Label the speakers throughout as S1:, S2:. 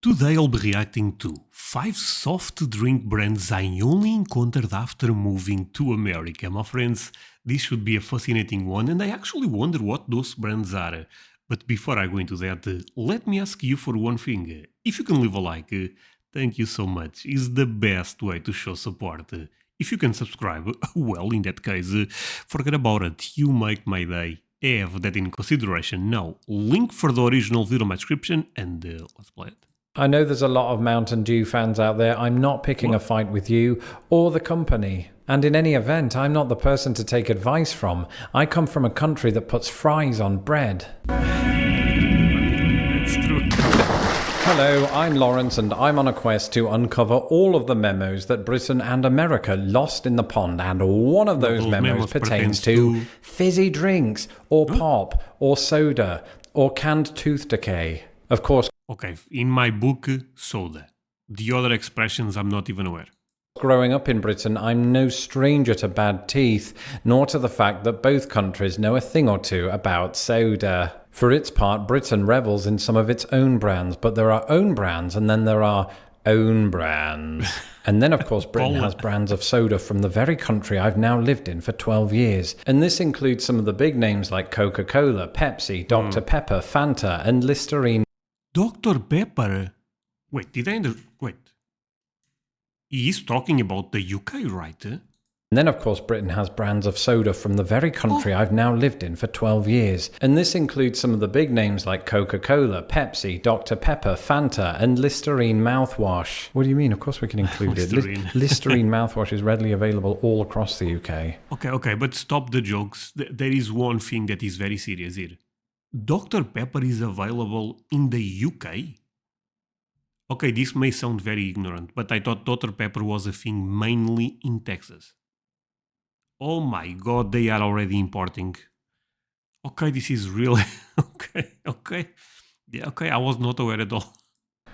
S1: Today I'll be reacting to 5 soft drink brands I only encountered after moving to America. My friends, this should be a fascinating one and I actually wonder what those brands are. But before I go into that, let me ask you for one thing. If you can leave a like, thank you so much. It's the best way to show support. If you can subscribe, well, in that case, forget about it. You make my day. Have that in consideration. Now, link for the original video in my description and let's play it.
S2: I know there's a lot of Mountain Dew fans out there. I'm not picking a fight with you or the company. And in any event, I'm not the person to take advice from. I come from a country that puts fries on bread.
S1: It's true.
S2: Hello, I'm Lawrence and I'm on a quest to uncover all of the memos that Britain and America lost in the pond, and one of those memos pertains to fizzy drinks, or pop, or soda, or canned tooth decay. Of course,
S1: Okay, in my book, soda. The other expressions I'm not even aware.
S2: growing up in Britain, I'm no stranger to bad teeth, nor to the fact that both countries know a thing or two about soda. For its part, Britain revels in some of its own brands, but there are own brands and then there are own brands. And then, of course, Britain has brands of soda from the very country I've now lived in for 12 years. And this includes some of the big names like Coca-Cola, Pepsi, Dr. Pepper, Fanta, and Listerine.
S1: Dr. Pepper? Wait, wait. He is talking about the UK, right?
S2: And then, of course, Britain has brands of soda from the very country I've now lived in for 12 years. And this includes some of the big names like Coca-Cola, Pepsi, Dr. Pepper, Fanta, and Listerine mouthwash. What do you mean? Of course we can include it. Listerine mouthwash is readily available all across the UK.
S1: Okay, but stop the jokes. There is one thing that is very serious here. Dr. Pepper is available in the UK? Okay, this may sound very ignorant, but I thought Dr. Pepper was a thing mainly in Texas. Oh my god, they are already importing. Okay, this is really... okay. Yeah, okay, I was not aware at all.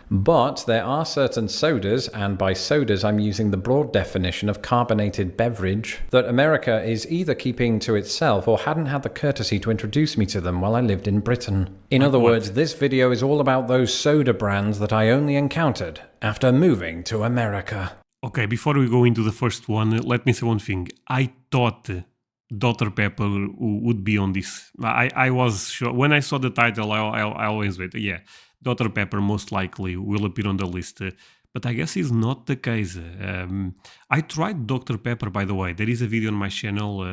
S2: But there are certain sodas, and by sodas I'm using the broad definition of carbonated beverage, that America is either keeping to itself or hadn't had the courtesy to introduce me to them while I lived in Britain. In other words, this video is all about those soda brands that I only encountered after moving to America.
S1: Okay, before we go into the first one, let me say one thing. I thought Dr. Pepper would be on this. I was sure. When I saw the title, I always wait. Yeah, Dr. Pepper most likely will appear on the list. But I guess it's not the case. I tried Dr. Pepper, by the way. There is a video on my channel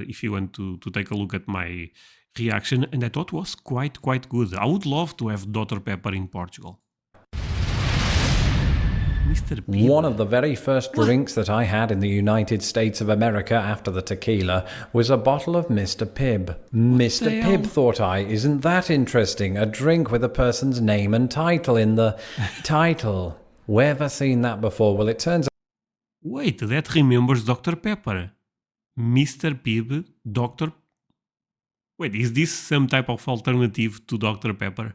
S1: if you want to take a look at my reaction. And I thought it was quite good. I would love to have Dr. Pepper in Portugal. Mr. Pibb.
S2: One of the very first drinks that I had in the United States of America after the tequila was a bottle of Mr. Pibb. Mr. Pibb, thought I, isn't that interesting? A drink with a person's name and title in the title. Wherever seen that before? Well, it turns out...
S1: Wait, that remembers Dr. Pepper. Mr. Pibb, Dr. Wait, is this some type of alternative to Dr. Pepper?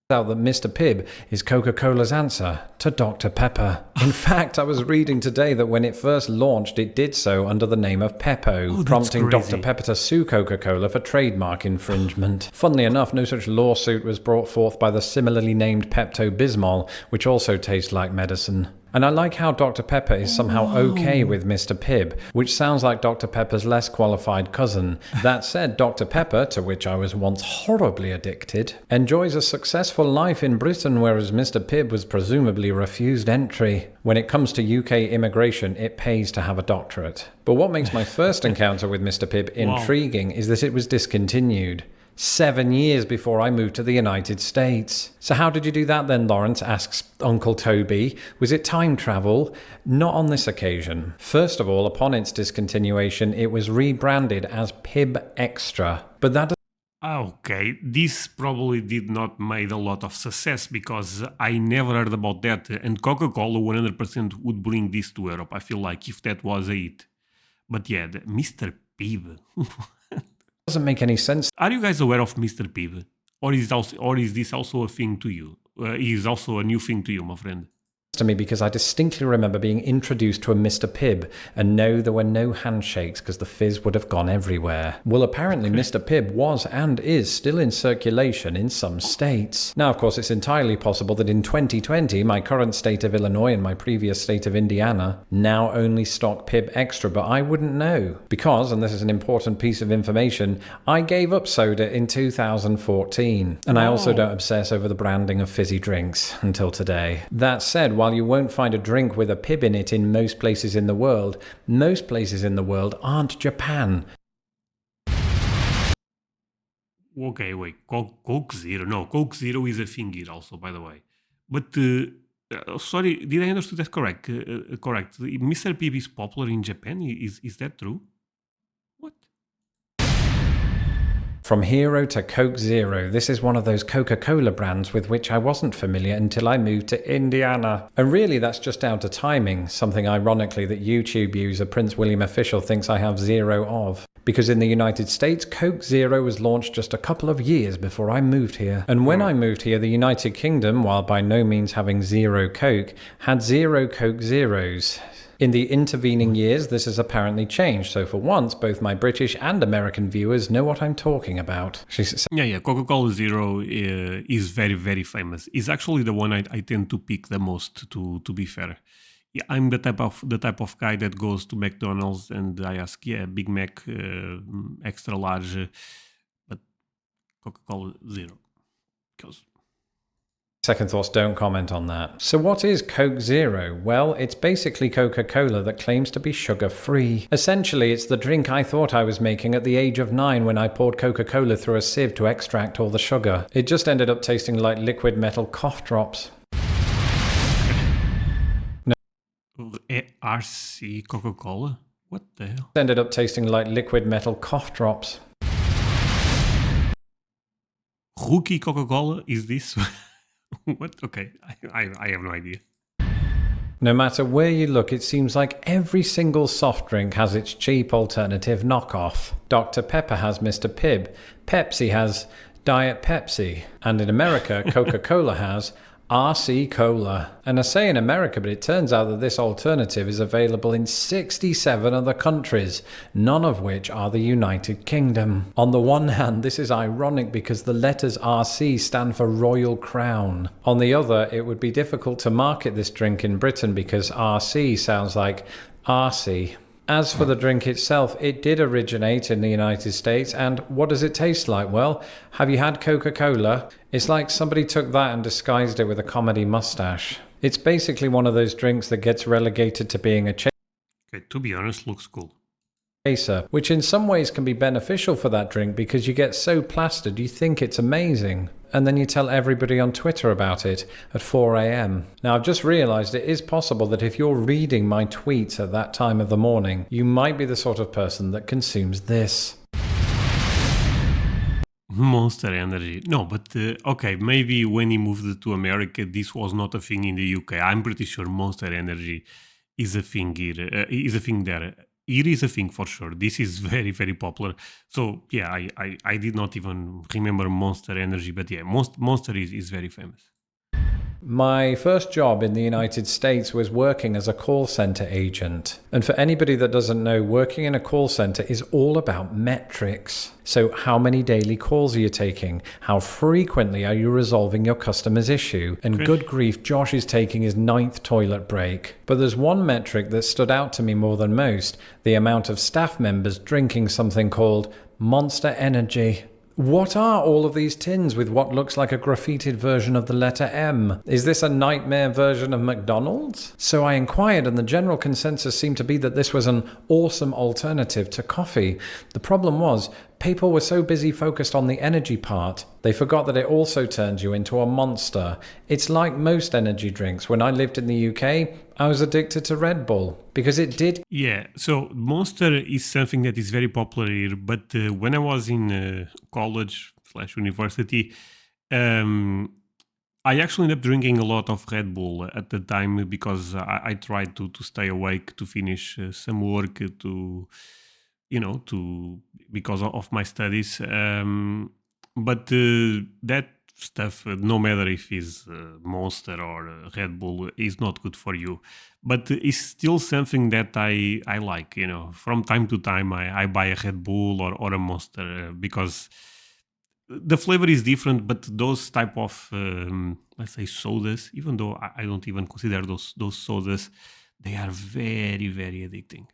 S2: That Mr. Pibb is Coca-Cola's answer to Dr. Pepper. In fact, I was reading today that when it first launched, it did so under the name of Peppo, prompting Dr. Pepper to sue Coca-Cola for trademark infringement. Funnily enough, no such lawsuit was brought forth by the similarly named Pepto-Bismol, which also tastes like medicine. And I like how Dr. Pepper is somehow okay with Mr. Pibb, which sounds like Dr. Pepper's less qualified cousin. That said, Dr. Pepper, to which I was once horribly addicted, enjoys a successful life in Britain, whereas Mr. Pibb was presumably refused entry. When it comes to UK immigration, it pays to have a doctorate. But what makes my first encounter with Mr. Pibb intriguing is that it was discontinued 7 years before I moved to the United States. So how did you do that then, Lawrence, asks Uncle Toby. Was it time travel? Not on this occasion. First of all, upon its discontinuation, it was rebranded as Pibb Extra. But that
S1: Okay, this probably did not make a lot of success because I never heard about that, and Coca-Cola 100% would bring this to Europe, I feel like, if that was a hit. But yeah, Mr. Pibb...
S2: doesn't make any sense.
S1: Are you guys aware of Mr. Pibb? Or is this also a thing to you? Is also a new thing to you, my friend?
S2: to me because I distinctly remember being introduced to a Mr. Pibb, and no, there were no handshakes because the fizz would have gone everywhere. Well, apparently Mr. Pibb was and is still in circulation in some states. Now, of course, it's entirely possible that in 2020, my current state of Illinois and my previous state of Indiana now only stock Pibb Extra, but I wouldn't know because, and this is an important piece of information, I gave up soda in 2014, and I also don't obsess over the branding of fizzy drinks until today. That said, while you won't find a drink with a Pibb in it in most places in the world, most places in the world aren't Japan.
S1: Okay, wait. Coke Zero. No, Coke Zero is a finger also, by the way. But, sorry, did I understand that correct? Correct. Mr. Pibb is popular in Japan? Is that true? What?
S2: From Hero to Coke Zero, this is one of those Coca-Cola brands with which I wasn't familiar until I moved to Indiana. And really that's just down to timing, something ironically that YouTube user Prince William Official thinks I have zero of. Because in the United States, Coke Zero was launched just a couple of years before I moved here. And when I moved here, the United Kingdom, while by no means having zero Coke, had zero Coke Zeros. In the intervening years, this has apparently changed, so for once, both my British and American viewers know what I'm talking about.
S1: Yeah, Coca-Cola Zero is very, very famous. It's actually the one I tend to pick the most, to be fair. Yeah, I'm the type of guy that goes to McDonald's and I ask, Big Mac, extra large, but Coca-Cola Zero. Because
S2: Second thoughts, don't comment on that. So what is Coke Zero? Well, it's basically Coca-Cola that claims to be sugar-free. Essentially, it's the drink I thought I was making at the age of 9 when I poured Coca-Cola through a sieve to extract all the sugar. It just ended up tasting like liquid metal cough drops.
S1: RC Coca-Cola? What the hell?
S2: Ended up tasting like liquid metal cough drops.
S1: Rookie Coca-Cola? Is this? What? Okay, I have no idea.
S2: No matter where you look, it seems like every single soft drink has its cheap alternative knockoff. Dr. Pepper has Mr. Pibb, Pepsi has Diet Pepsi, and in America, Coca-Cola has RC Cola. And I say in America, but it turns out that this alternative is available in 67 other countries, none of which are the United Kingdom. On the one hand, this is ironic because the letters RC stand for Royal Crown. On the other, it would be difficult to market this drink in Britain because RC sounds like RC. As for the drink itself, it did originate in the United States, and what does it taste like? Well, have you had Coca-Cola? It's like somebody took that and disguised it with a comedy mustache. It's basically one of those drinks that gets relegated to being a
S1: Okay, to be honest, looks cool.
S2: chaser, which in some ways can be beneficial for that drink because you get so plastered you think it's amazing. And then you tell everybody on Twitter about it at 4 a.m. Now, I've just realized it is possible that if you're reading my tweets at that time of the morning, you might be the sort of person that consumes this.
S1: Monster Energy. No, but okay, maybe when he moved to America, this was not a thing in the UK. I'm pretty sure Monster Energy is a thing here. Is a thing there. It is a thing for sure. This is very, very popular. So yeah, I did not even remember Monster Energy, but yeah, Monster is very famous.
S2: My first job in the United States was working as a call center agent. And for anybody that doesn't know, working in a call center is all about metrics. So how many daily calls are you taking? How frequently are you resolving your customer's issue? And good grief, Josh is taking his 9th toilet break. But there's one metric that stood out to me more than most: the amount of staff members drinking something called Monster Energy. What are all of these tins with what looks like a graffitied version of the letter M? Is this a nightmare version of McDonald's? So I inquired, and the general consensus seemed to be that this was an awesome alternative to coffee. The problem was, people were so busy focused on the energy part, they forgot that it also turns you into a monster. It's like most energy drinks. When I lived in the UK, I was addicted to Red Bull because it did.
S1: Yeah, so Monster is something that is very popular here, but when I was in college/university, I actually ended up drinking a lot of Red Bull at the time because I tried to stay awake to finish some work because of my studies. But that stuff, no matter if it's Monster or Red Bull, is not good for you. But it's still something that I like. From time to time, I buy a Red Bull or a Monster because the flavor is different. But those type of let's say sodas, even though I don't even consider those sodas, they are very very addicting.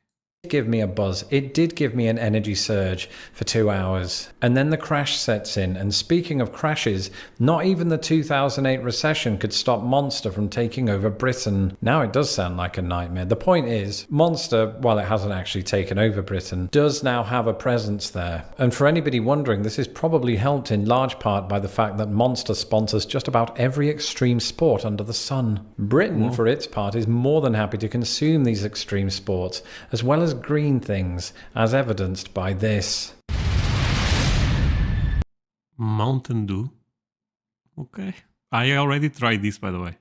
S2: Give me a buzz. It did give me an energy surge for 2 hours. And then the crash sets in. And speaking of crashes, not even the 2008 recession could stop Monster from taking over Britain. Now it does sound like a nightmare. The point is, Monster, while it hasn't actually taken over Britain, does now have a presence there. And for anybody wondering, this is probably helped in large part by the fact that Monster sponsors just about every extreme sport under the sun. Britain, for its part, is more than happy to consume these extreme sports, as well as green things, as evidenced by this.
S1: Mountain Dew. Okay. I already tried this, by the way.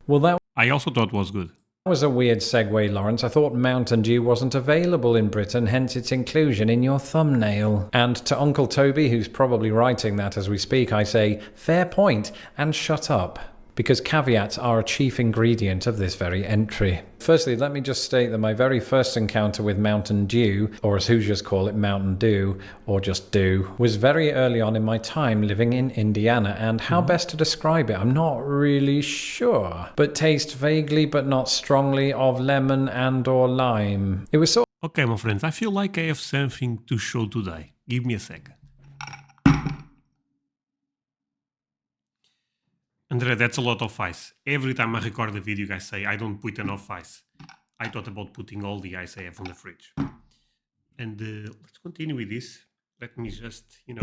S2: Well, that
S1: I also thought was good.
S2: was a weird segue, Lawrence. I thought Mountain Dew wasn't available in Britain, hence its inclusion in your thumbnail. And to Uncle Toby, who's probably writing that as we speak, I say, fair point, and shut up. Because caveats are a chief ingredient of this very entry. Firstly, let me just state that my very first encounter with Mountain Dew, or as Hoosiers call it, Mountain Dew, or just Dew, was very early on in my time living in Indiana, and how best to describe it, I'm not really sure. But taste vaguely but not strongly of lemon and or lime. It was sort
S1: Okay, my friends, I feel like I have something to show today. Give me a second. André, that's a lot of ice. Every time I record a video, I say I don't put enough ice. I thought about putting all the ice I have on the fridge. And let's continue with this. Let me just, Yeah.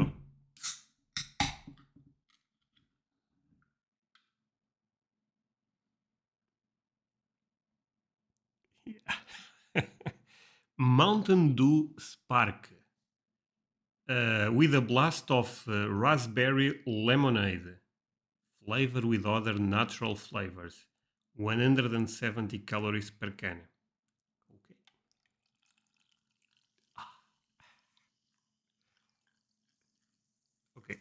S1: Mountain Dew Spark with a blast of raspberry lemonade. Flavor with other natural flavors. 170 calories per can. Okay. Okay.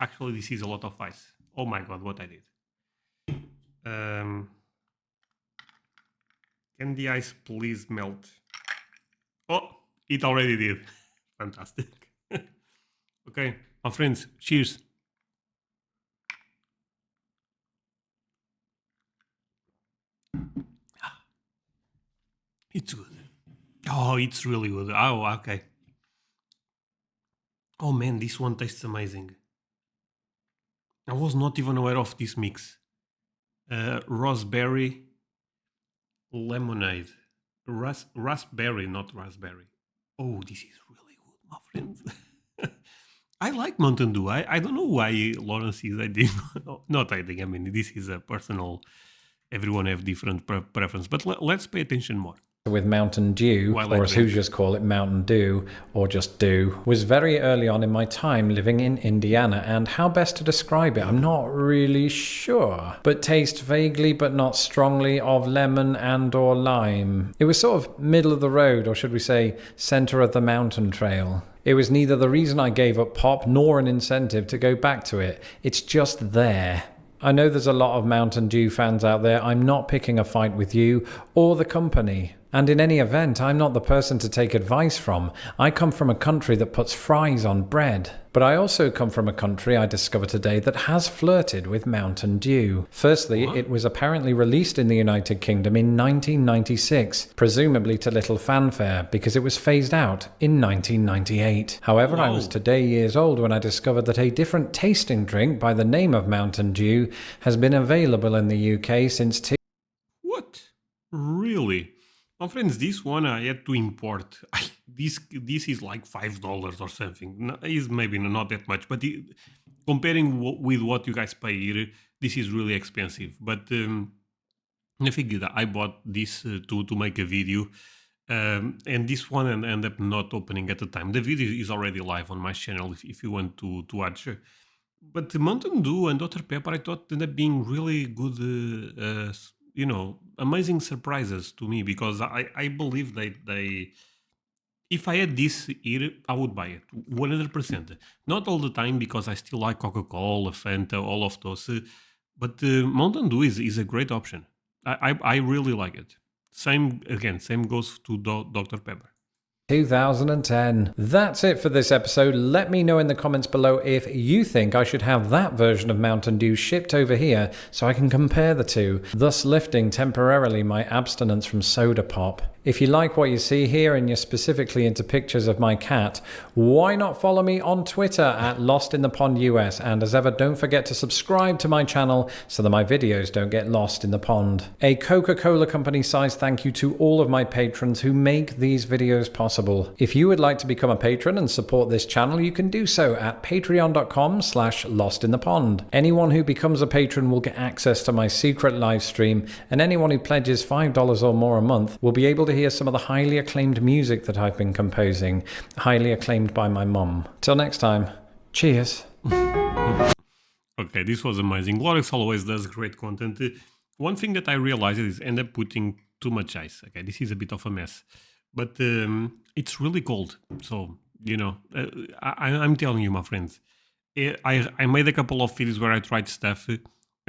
S1: Actually, this is a lot of ice. Oh my god, what I did. Can the ice please melt? Oh, it already did. Fantastic. Okay, my friends, cheers. It's good. Oh, it's really good. Oh, okay. Oh man, this one tastes amazing. I was not even aware of this mix. Raspberry lemonade. Raspberry, not raspberry. Oh, this is really good, my friends. I like Mountain Dew. I don't know why Lawrence is eating. Not eating. I mean, this is a personal. Everyone have different preference, but let's pay attention more.
S2: with Mountain Dew, or as Hoosiers call it, Mountain Dew, or just Dew, was very early on in my time living in Indiana, and how best to describe it, I'm not really sure. But taste vaguely but not strongly of lemon and or lime. It was sort of middle of the road, or should we say, center of the mountain trail. It was neither the reason I gave up pop nor an incentive to go back to it. It's just there. I know there's a lot of Mountain Dew fans out there. I'm not picking a fight with you or the company. And in any event, I'm not the person to take advice from. I come from a country that puts fries on bread. But I also come from a country I discovered today that has flirted with Mountain Dew. Firstly, it was apparently released in the United Kingdom in 1996, presumably to little fanfare, because it was phased out in 1998. However, I was today years old when I discovered that a different tasting drink by the name of Mountain Dew has been available in the UK since
S1: What? Really? My friends, this one I had to import. This is like $5 or something. Is maybe not that much, but comparing with what you guys pay here, this is really expensive. But I figured I bought this to make a video, and this one ended up not opening at the time. The video is already live on my channel if you want to watch. But the Mountain Dew and Dr. Pepper, I thought ended up being really good. Amazing surprises to me, because I believe they If I had this here, I would buy it 100%. Not all the time because I still like Coca Cola, Fanta, all of those. But Mountain Dew is a great option. I really like it. Same goes to Dr. Pepper.
S2: 2010. That's it for this episode. Let me know in the comments below if you think I should have that version of Mountain Dew shipped over here so I can compare the two, thus lifting temporarily my abstinence from soda pop. If you like what you see here and you're specifically into pictures of my cat, why not follow me on Twitter at LostInThePondUS, and as ever, don't forget to subscribe to my channel so that my videos don't get lost in the pond. A Coca-Cola Company sized thank you to all of my patrons who make these videos possible. If you would like to become a patron and support this channel, you can do so at patreon.com/LostInThePond. Anyone who becomes a patron will get access to my secret live stream, and anyone who pledges $5 or more a month will be able to hear some of the highly acclaimed music that I've been composing, highly acclaimed by my mum. Till next time, cheers.
S1: Okay, this was amazing. Glorix always does great content. One thing that I realized is end up putting too much ice. Okay, this is a bit of a mess, but it's really cold. So, I'm telling you, my friends, I made a couple of videos where I tried stuff,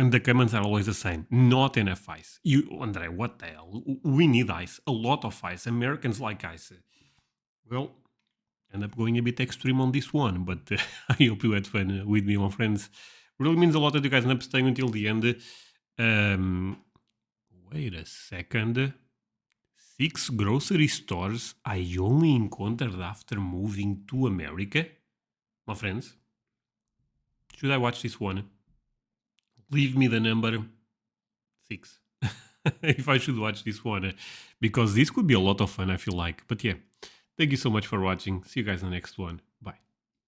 S1: and the comments are always the same. Not enough ice. André, what the hell? We need ice. A lot of ice. Americans like ice. Well, end up going a bit extreme on this one, but I hope you had fun with me, my friends. Really means a lot that you guys end up staying until the end. Wait a second. 6 grocery stores I only encountered after moving to America? My friends, should I watch this one? Leave me the number 6 if I should watch this one, because this could be a lot of fun, I feel like. But yeah, thank you so much for watching. See you guys in the next one.